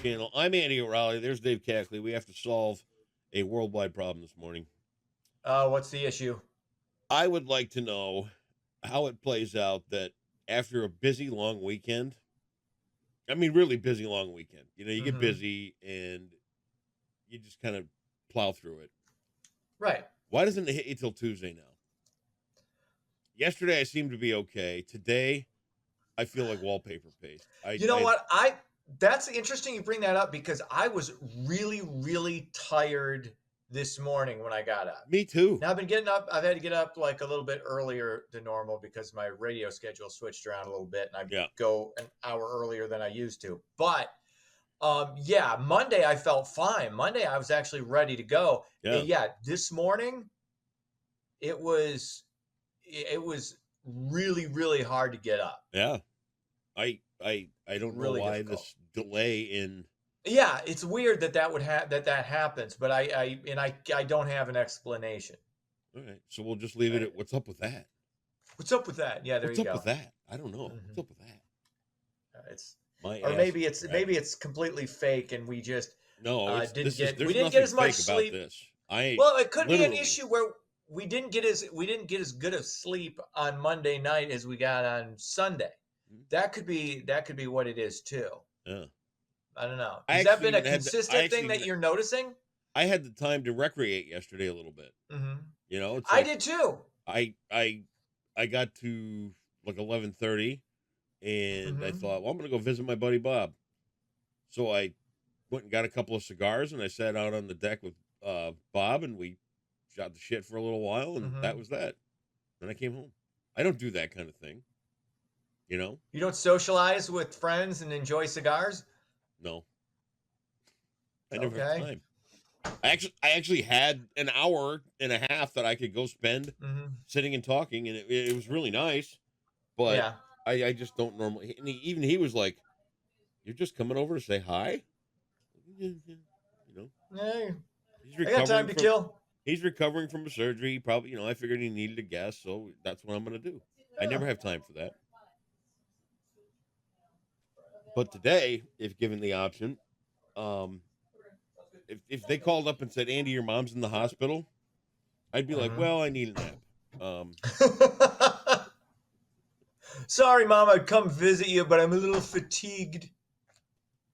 Channel. I'm Andy O'Reilly. There's Dave Cackley. We have to solve a worldwide problem this morning. What's the issue? I would like to know how it plays out that after a busy, long weekend, really busy, long weekend, you get busy and you just kind of plow through it. Right. Why doesn't it hit you till Tuesday now? Yesterday, I seemed to be okay. Today, I feel like wallpaper paste. You know what? That's interesting you bring that up because I was really, really tired this morning when I got up. Me too. Now I've had to get up like a little bit earlier than normal because my radio schedule switched around a little bit and I go an hour earlier than I used to. But Monday I felt fine. Monday I was actually ready to go. Yeah. And this morning it was really, really hard to get up. Yeah. I don't know Really why difficult. this delay in. Yeah, it's weird that would that happens, but I don't have an explanation. All right, so we'll just leave it at what's up with that. What's up with that? Yeah, there what's you go. What's up with that? I don't know. What's up with that? Maybe it's completely fake, and we just didn't get as much sleep. It could be an issue where we didn't get as good of sleep on Monday night as we got on Sunday. That could be what it is too. Yeah. I don't know. Has that been a consistent thing that you're noticing? I had the time to recreate yesterday a little bit. Mm-hmm. I did too. I got to like 11:30, and I thought, well, I'm gonna go visit my buddy Bob. So I went and got a couple of cigars, and I sat out on the deck with Bob, and we shot the shit for a little while, and that was that. Then I came home. I don't do that kind of thing. You don't socialize with friends and enjoy cigars? No. I never have time. I actually had an hour and a half that I could go spend sitting and talking, and it was really nice. But I just don't normally. And he was like, "You're just coming over to say hi?" Hey, I got time to kill. He's recovering from a surgery. Probably, I figured he needed a guest, so that's what I'm going to do. I never have time for that. But today, if given the option, if they called up and said, "Andy, your mom's in the hospital," I'd be like, "Well, I need a nap." Sorry, Mom, I'd come visit you, but I'm a little fatigued.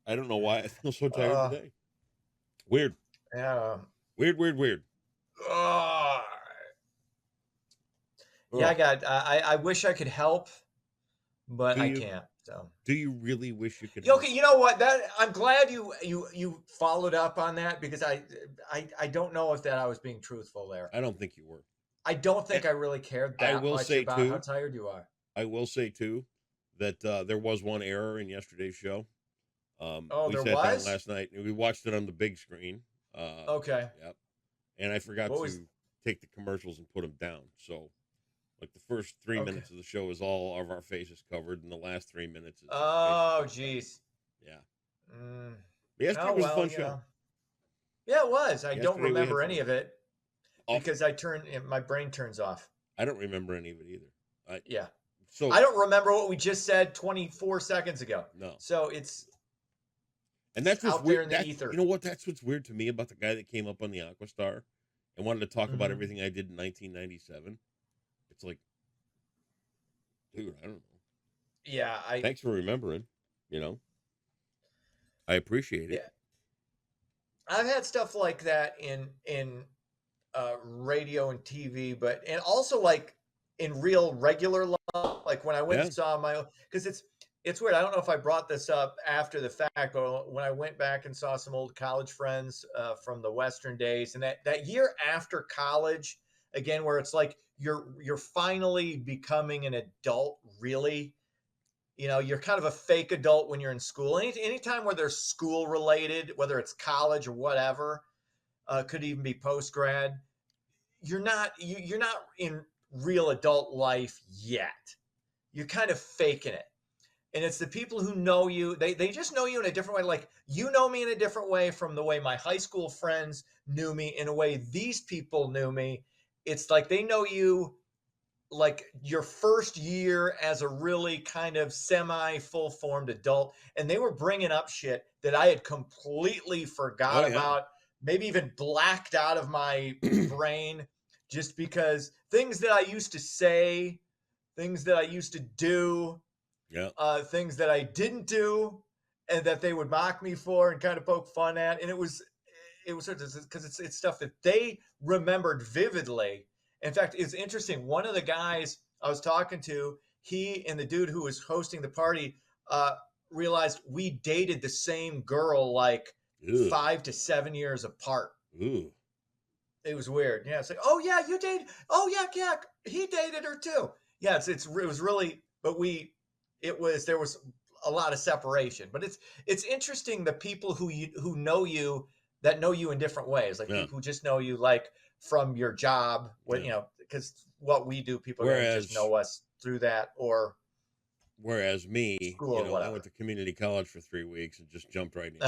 I don't know why I feel so tired today. Weird. Yeah. Weird. Yeah, I wish I could help, but I can't. So. Do you really wish you could? Okay, you know what? I'm glad you followed up on that because I don't know if I was being truthful there. I don't think you were. I don't think I really cared that much about how tired you are. I will say too that there was one error in yesterday's show. We sat down last night and we watched it on the big screen. Okay. Yep. And I forgot to take the commercials and put them down. So, like the first 3 minutes of the show is all of our faces covered, and the last 3 minutes is. Oh, jeez. Yeah. Yesterday was a fun show. Yeah, it was. I don't remember any of it because my brain turns off. I don't remember any of it either. Yeah. So I don't remember what we just said 24 seconds ago. No. So it's. And that's what's weird. You know what? That's what's weird to me about the guy that came up on the Aquastar and wanted to talk about everything I did in 1997. It's like, dude, I don't know. Yeah, thanks for remembering. I appreciate it. Yeah. I've had stuff like that in radio and TV, and also like in real regular life, like when I went and saw because it's weird. I don't know if I brought this up after the fact, but when I went back and saw some old college friends from the Western days, and that year after college, again, where it's like you're finally becoming an adult, really. You're kind of a fake adult when you're in school. Anytime where there's school related, whether it's college or whatever, could even be post grad. You're not in real adult life yet. You're kind of faking it. And it's the people who know you, they just know you in a different way. Like, you know me in a different way from the way my high school friends knew me, in a way these people knew me. It's like they know you like your first year as a really kind of semi full formed adult, and they were bringing up shit that I had completely forgot Oh yeah. about, maybe even blacked out of my brain, just because things that I used to say, things that I used to do, Yeah. things that I didn't do, and that they would mock me for and kind of poke fun at, and it was because it's stuff that they remembered vividly. In fact, it's interesting. One of the guys I was talking to, he and the dude who was hosting the party, uh, realized we dated the same girl like Ugh. 5 to 7 years apart. Ooh. It was weird. Yeah, it's like, oh yeah, you dated. Oh yeah, yeah, he dated her too. Yeah, it was really, but there was a lot of separation. But it's interesting the people who know you, that know you in different ways, like Yeah. people who just know you like from your job, what Yeah. you know, because what we do, people are going to just Whereas know us through that or whereas me, school or I went whatever. to community college for 3 weeks and just jumped right in.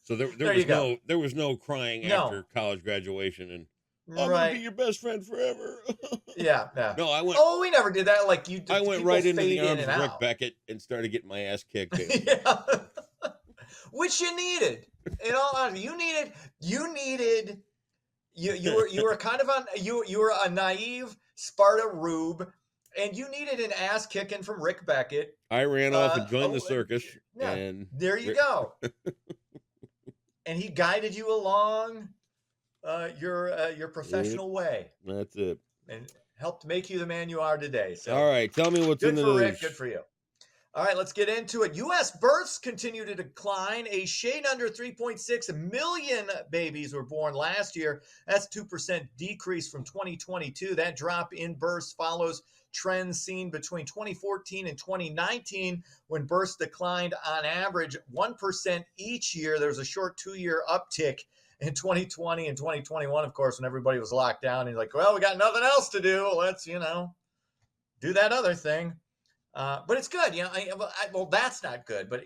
So There you go. there was no crying No, after college graduation and I'm gonna be right. your best friend forever. Yeah, yeah. No, Oh, we never did that. Like I went people right into the fade in arms and of Rick out. Beckett and started getting my ass kicked. Yeah. Which you needed. In all honesty, you needed you were kind of on you were a naive Sparta Rube, and you needed an ass kicking from Rick Beckett. I ran off and joined the Oh, circus, yeah, and there you go. And he guided you along your yep, professional way that's it. and helped make you the man you are today. All So right, tell me what's in good the for Rick. news. Good for you. All right, let's get into it. U.S. births continue to decline. A shade under 3.6 million babies were born last year. That's 2% decrease from 2022. That drop in births follows trends seen between 2014 and 2019, when births declined on average 1% each year. There was a short 2-year uptick in 2020 and 2021, of course, when everybody was locked down. He's like, well, we got nothing else to do. Let's, do that other thing. But it's good. Well, that's not good. But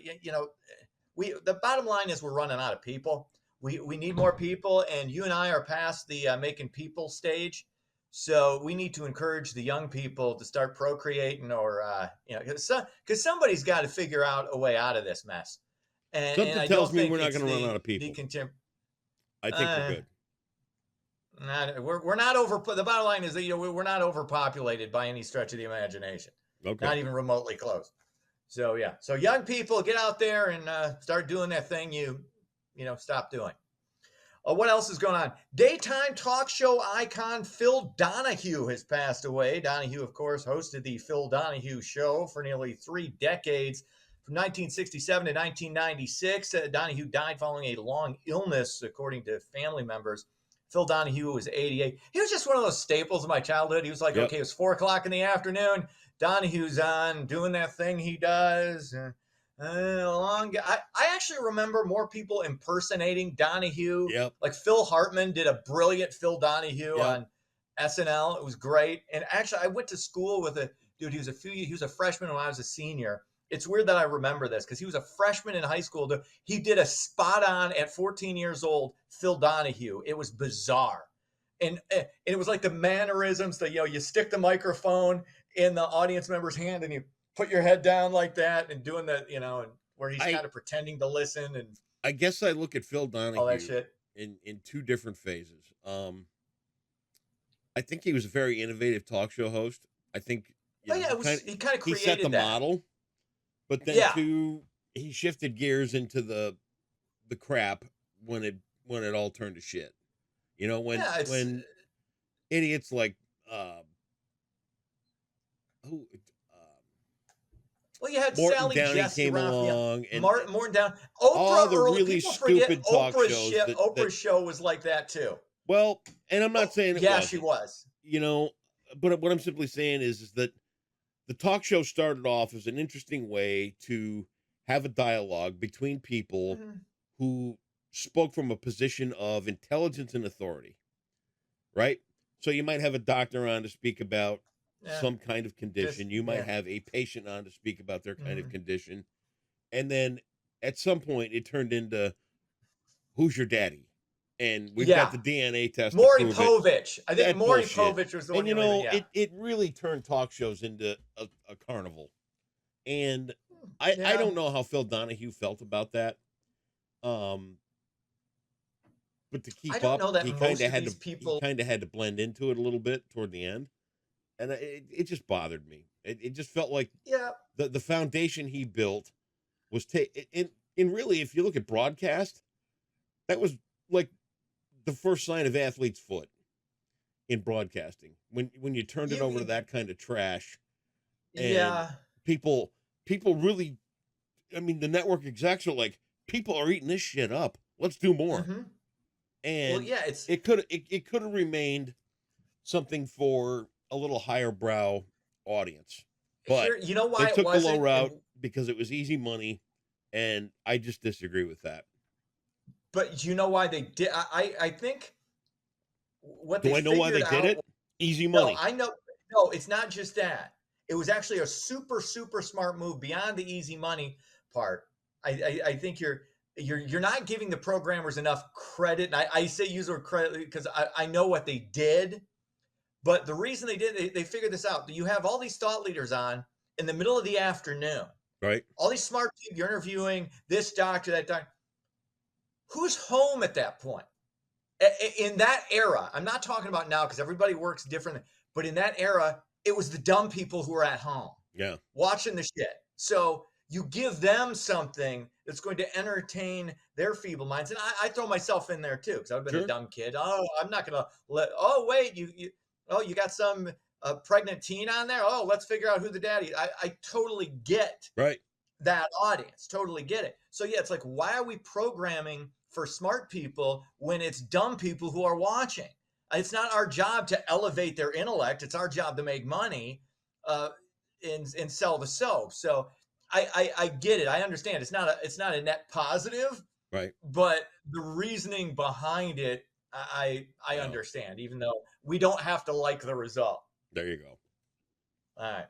the bottom line is we're running out of people. We need more people, and you and I are past the making people stage. So we need to encourage the young people to start procreating, or because somebody's got to figure out a way out of this mess. And Something I tells don't me think we're not it's going to run out the of people. contemporary. I think we're good. We're not over. The bottom line is that we're not overpopulated by any stretch of the imagination. Okay. Not even remotely close. So yeah. So young people, get out there and start doing that thing you stop doing. What else is going on? Daytime talk show icon Phil Donahue has passed away. Donahue, of course, hosted the Phil Donahue Show for nearly 3 decades. From 1967 to 1996, Donahue died following a long illness, according to family members. Phil Donahue was 88. He was just one of those staples of my childhood. He was like, Yep. okay, it was 4 o'clock in the afternoon. Donahue's on doing that thing he does. I actually remember more people impersonating Donahue. Yep. Like Phil Hartman did a brilliant Phil Donahue Yep. on SNL. It was great. And actually, I went to school with a dude. He was a freshman when I was a senior. It's weird that I remember this because he was a freshman in high school. He did a spot on at 14 years old Phil Donahue. It was bizarre. And it was like the mannerisms that you stick the microphone in the audience member's hand and you put your head down like that and doing that, and where he's kind of pretending to listen and I guess I look at Phil all that Donahue shit. in 2 different phases. I think he was a very innovative talk show host. I think He kind of created he set the that model, but then he shifted gears into the crap when it all turned to shit. When idiots like who well, you had Morton Sally Downey Jesse came around, along, and Morton Down. all Oprah the early, really people forget stupid talk shows. Oprah's show was like that too. Well, and I'm not saying it wasn't. She was. But what I'm simply saying is that the talk show started off as an interesting way to have a dialogue between people who spoke from a position of intelligence and authority, right? So you might have a doctor on to speak about some kind of condition. You might have a patient on to speak about their kind of condition. And then at some point it turned into, who's your daddy? and we've got Yeah. the DNA test to Maury prove it. Povich. I think That Maury bullshit. Povich was the And one. you know, Yeah. it really turned talk shows into a carnival. And I Yeah. don't know how Phil Donahue felt about that. But to I keep don't up, know that he most kind of of had these to people. blend into it a little bit toward the end, and it just bothered me. It just felt like Yeah. the foundation he built was in really, if you look at broadcast, that was like the first sign of athlete's foot in broadcasting when you turned it over to You. that kind of trash, and Yeah. people really, I mean, the network execs are like, people are eating this shit up, let's do more. Mm-hmm. Well, And yeah. It's it could have remained something for a little higher brow audience, but here. You know they why it took the low wasn't, route because it was easy money, and I just disagree with that. but you know why they did. I think what they Do I know why they figured did out. it? Easy No, money. I know. No, it's not just that. It was actually a super smart move beyond the easy money part. I think you're not giving the programmers enough credit. And I say use the word credit because I know what they did, but the reason they did, they figured this out. You have all these thought leaders on in the middle of the afternoon. Right. All these smart people, you're interviewing this doctor, that doctor. Who's home at that point? In that era, I'm not talking about now because everybody works differently, but in that era, it was the dumb people who were at home Yeah. watching the shit. So you give them something that's going to entertain their feeble minds. And I throw myself in there too because I've been Sure. a dumb kid. Oh, I'm not going to oh, wait, you got some pregnant teen on there? Oh, let's figure out who the daddy is. I totally get Right. that audience, totally get it. So yeah, it's like, why are we programming for smart people when it's dumb people who are watching? It's not our job to elevate their intellect. It's our job to make money uh, and sell the soap. So I get it. I understand. It's not a net positive, Right. but the reasoning behind it, I Yeah. understand, even though we don't have to like the result. There you go. All right.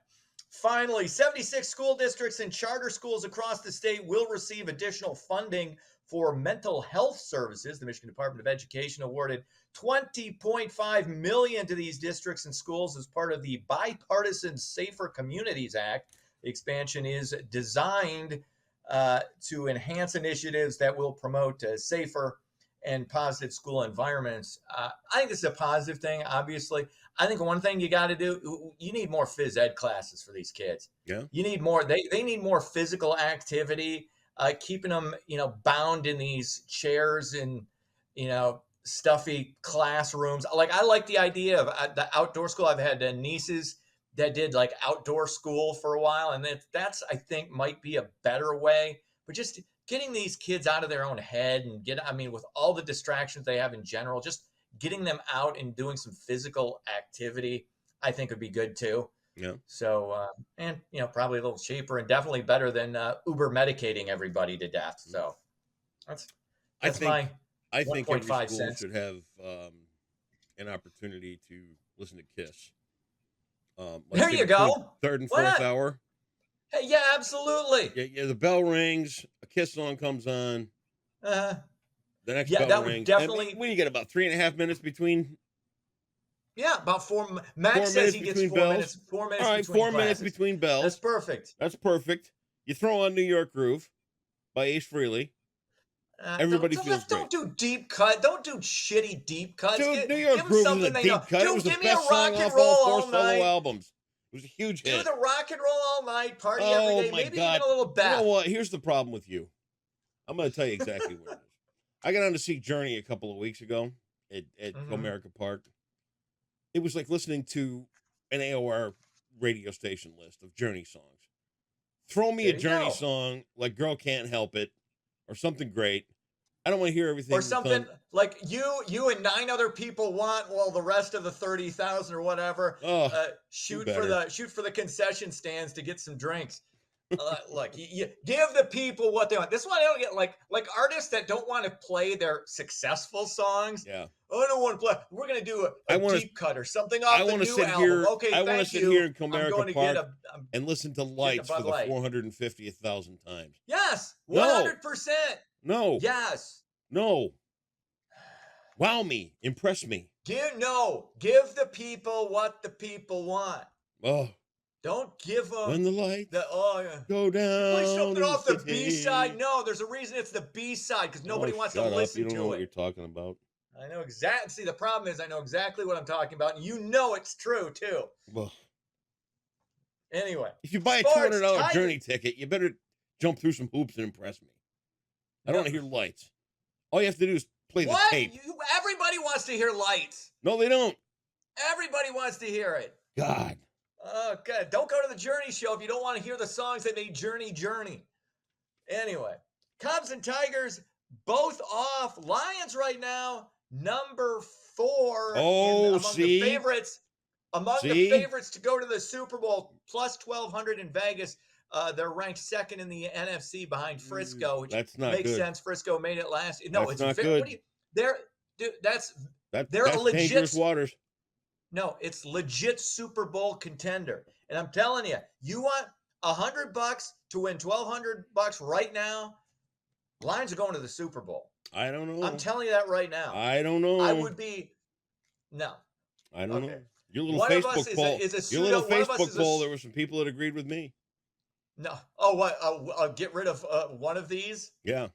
Finally, 76 school districts and charter schools across the state will receive additional funding for mental health services. The Michigan Department of Education awarded $20.5 million to these districts and schools as part of the bipartisan Safer Communities Act. The expansion is designed to enhance initiatives that will promote safer and positive school environments. I think this is a positive thing, obviously. I think one thing you got to do, you need more phys ed classes for these kids. Yeah. You need more, they need more physical activity, keeping them, bound in these chairs and, stuffy classrooms. Like, I like the idea of the outdoor school. I've had nieces that did like outdoor school for a while. And that's, I think, might be a better way, but just getting these kids out of their own head and with all the distractions they have in general, just getting them out and doing some physical activity, I think would be good too. Yeah. So, and probably a little cheaper and definitely better than Uber medicating everybody to death. So that's I think my every 1.5 school cents. should have an opportunity to listen to Kiss. Like There you go. Third and Why fourth not? hour. Hey, yeah, absolutely. Yeah, the bell rings, a Kiss song comes on, Uh, the next yeah, bell that would rings. definitely. When you get about 3.5 minutes between. Yeah, about 4. Max 4 says minutes he gets between 4 bells. minutes. 4 minutes All right, between 4 minutes classes. between bells. That's perfect. That's perfect. You throw on New York Groove by Ace Frehley. Everybody feels great. Don't do deep cut. Don't do shitty deep cuts. Dude, New York give Groove something is a they deep know. cut. Dude, It was the give me a best rock song and off roll all 4 all solo night. albums. It was a huge hit. Do the rock and roll all night. Party Oh every day. my Maybe God. even a little Beth. You know what? Here's the problem with you. I'm going to tell you exactly what it is. I got on to see Journey a couple of weeks ago at Comerica Park. It was like listening to an AOR radio station list of Journey songs. Throw me a Journey song like Girl Can't Help It or something great. I don't want to hear everything. Or something like you and 9 other people want, while the rest of the 30,000 or whatever shoot for the concession stands to get some drinks. Look, you give the people what they want. This one I don't get, like artists that don't want to play their successful songs. Yeah. Oh, I don't want to play. We're gonna do a deep cut or something off the new album. Here, okay, I want to sit here in Comerica Park and listen to Lights for the 450,000th times. Yes, 100%. No. Yes. No. Wow me, impress me. Give the people what the people want. Oh, Don't give them when the lights yeah. go down Play something in the off the city. B-side. No, there's a reason it's the B-side because nobody wants to Shut up. listen You don't know to what it. you're talking about. I know exactly. See, the problem is I know exactly what I'm talking about, and you know it's true too. Well, anyway, if you buy a $200 Journey ticket, you better jump through some hoops and impress me. I don't want to hear lights. All you have to do is play the tape. Everybody wants to hear lights. No, they don't. Everybody wants to hear it. God. Oh, God. Don't go to the Journey show if you don't want to hear the songs that made Journey. Anyway, Cubs and Tigers both off. Lions right now, number 4 among the favorites. The favorites to go to the Super Bowl, plus 1,200 in Vegas. They're ranked second in the NFC behind Frisco, which makes sense. Frisco made it last. No, that's not good. They're legit dangerous waters. No, it's legit Super Bowl contender. And I'm telling you, you want $100 to win $1,200 right now? Lions are going to the Super Bowl. I don't know. I'm telling you that right now. I don't know. I would be no. I don't know. Your little Facebook poll. Your little Facebook poll. There were some people that agreed with me. No. Oh, what? Get rid of one of these? Yeah.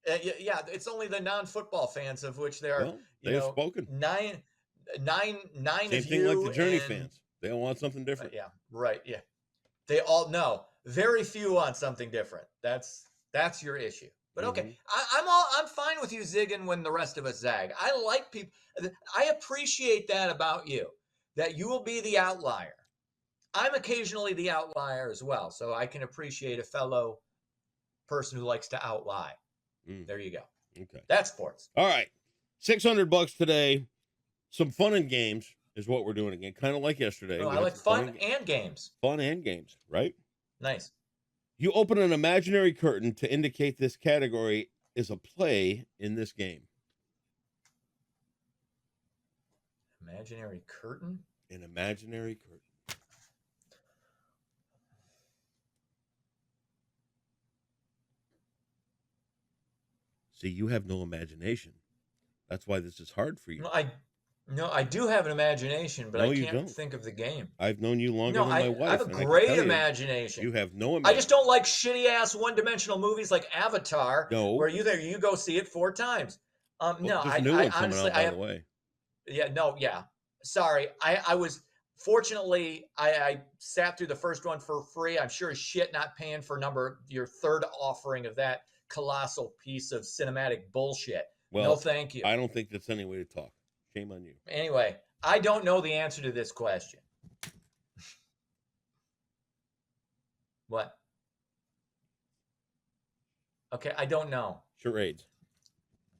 Yeah. It's only the non-football fans, of which there are. They have spoken. Nine Same of you. Same thing like the Journey fans. They all want something different. Yeah. Right. Yeah. They all know. Very few want something different. That's your issue. But okay, I'm fine with you zigging when the rest of us zag. I like people. I appreciate that about you, that you will be the outlier. I'm occasionally the outlier as well, so I can appreciate a fellow person who likes to outlie. There you go. Okay, that's sports. All right, $600 today. Some fun and games is what we're doing again, kind of like yesterday. No, I like fun and games. Fun and games, right? Nice. You open an imaginary curtain to indicate this category is a play in this game. Imaginary curtain? An imaginary curtain. See, you have no imagination. That's why this is hard for you. No, I do have an imagination, but I can't think of the game. I've known you longer than my wife. I have a great imagination. You have no imagination. I just don't like shitty-ass one-dimensional movies like Avatar, where you go see it 4 times. No, I honestly, by the way. Yeah. Sorry, fortunately, I sat through the first one for free. I'm sure as shit not paying for your third offering of that colossal piece of cinematic bullshit. Well, no, thank you. I don't think that's any way to talk. Shame on you. Anyway, I don't know the answer to this question. What? Okay, I don't know. Charades.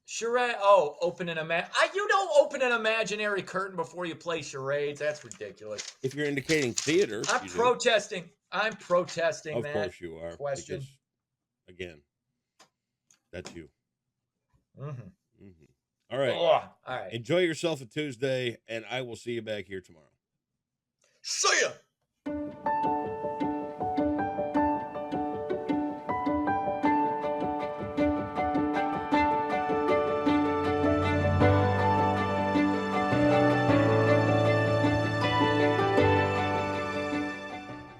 Charade. Oh, you don't open an imaginary curtain before you play charades. That's ridiculous. If you're indicating theater, I'm protesting. I'm protesting that. Of course you are. Question. Because, again, that's you. All right. All right. Enjoy yourself a Tuesday, and I will see you back here tomorrow. See ya.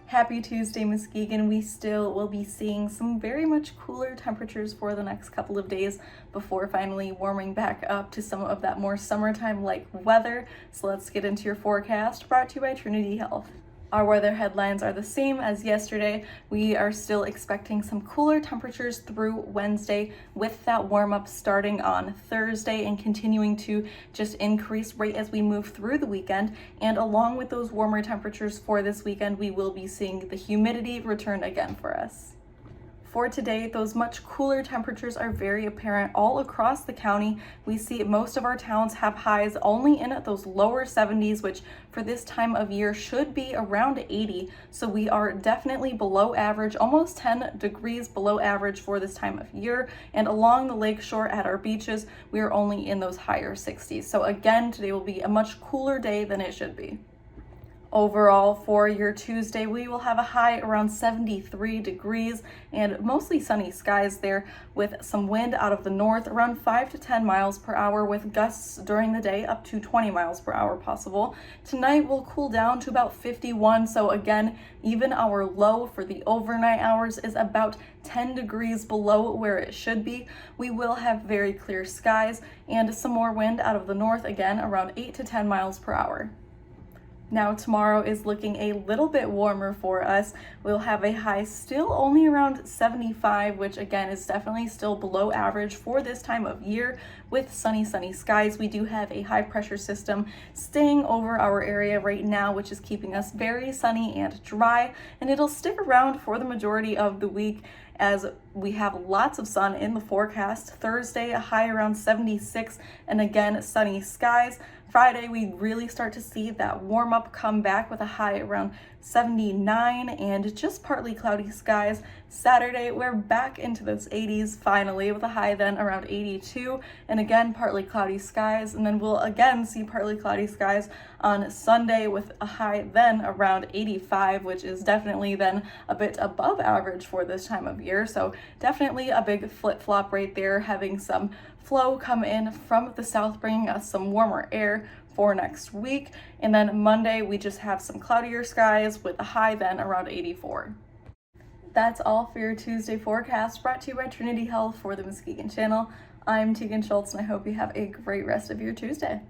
Happy Tuesday, Muskegon. We still will be seeing some very much cooler temperatures for the next couple of days before finally warming back up to some of that more summertime-like weather. So let's get into your forecast, brought to you by Trinity Health. Our weather headlines are the same as yesterday. We are still expecting some cooler temperatures through Wednesday, with that warm up starting on Thursday and continuing to just increase right as we move through the weekend. And along with those warmer temperatures for this weekend, we will be seeing the humidity return again for us. For today, those much cooler temperatures are very apparent all across the county. We see most of our towns have highs only in those lower 70s, which for this time of year should be around 80. So we are definitely below average, almost 10 degrees below average for this time of year. And along the lakeshore at our beaches, we are only in those higher 60s. So again, today will be a much cooler day than it should be. Overall, for your Tuesday, we will have a high around 73 degrees and mostly sunny skies there, with some wind out of the north around 5 to 10 miles per hour, with gusts during the day up to 20 miles per hour possible. Tonight will cool down to about 51, so again, even our low for the overnight hours is about 10 degrees below where it should be. We will have very clear skies and some more wind out of the north, again around 8 to 10 miles per hour. Now tomorrow is looking a little bit warmer for us. We'll have a high still only around 75, which again is definitely still below average for this time of year. With sunny skies, we do have a high pressure system staying over our area right now, which is keeping us very sunny and dry, and it'll stick around for the majority of the week as we have lots of sun in the forecast. Thursday, a high around 76, and again, sunny skies. Friday, we really start to see that warm up come back with a high around 79 and just partly cloudy skies. Saturday, we're back into those 80s finally, with a high then around 82, and again, partly cloudy skies. And then we'll again see partly cloudy skies on Sunday with a high then around 85, which is definitely then a bit above average for this time of year. So definitely a big flip-flop right there, having some flow come in from the south, bringing us some warmer air for next week. And then Monday, we just have some cloudier skies with a high then around 84. That's all for your Tuesday forecast, brought to you by Trinity Health for the Muskegon Channel. I'm Tegan Schultz, and I hope you have a great rest of your Tuesday.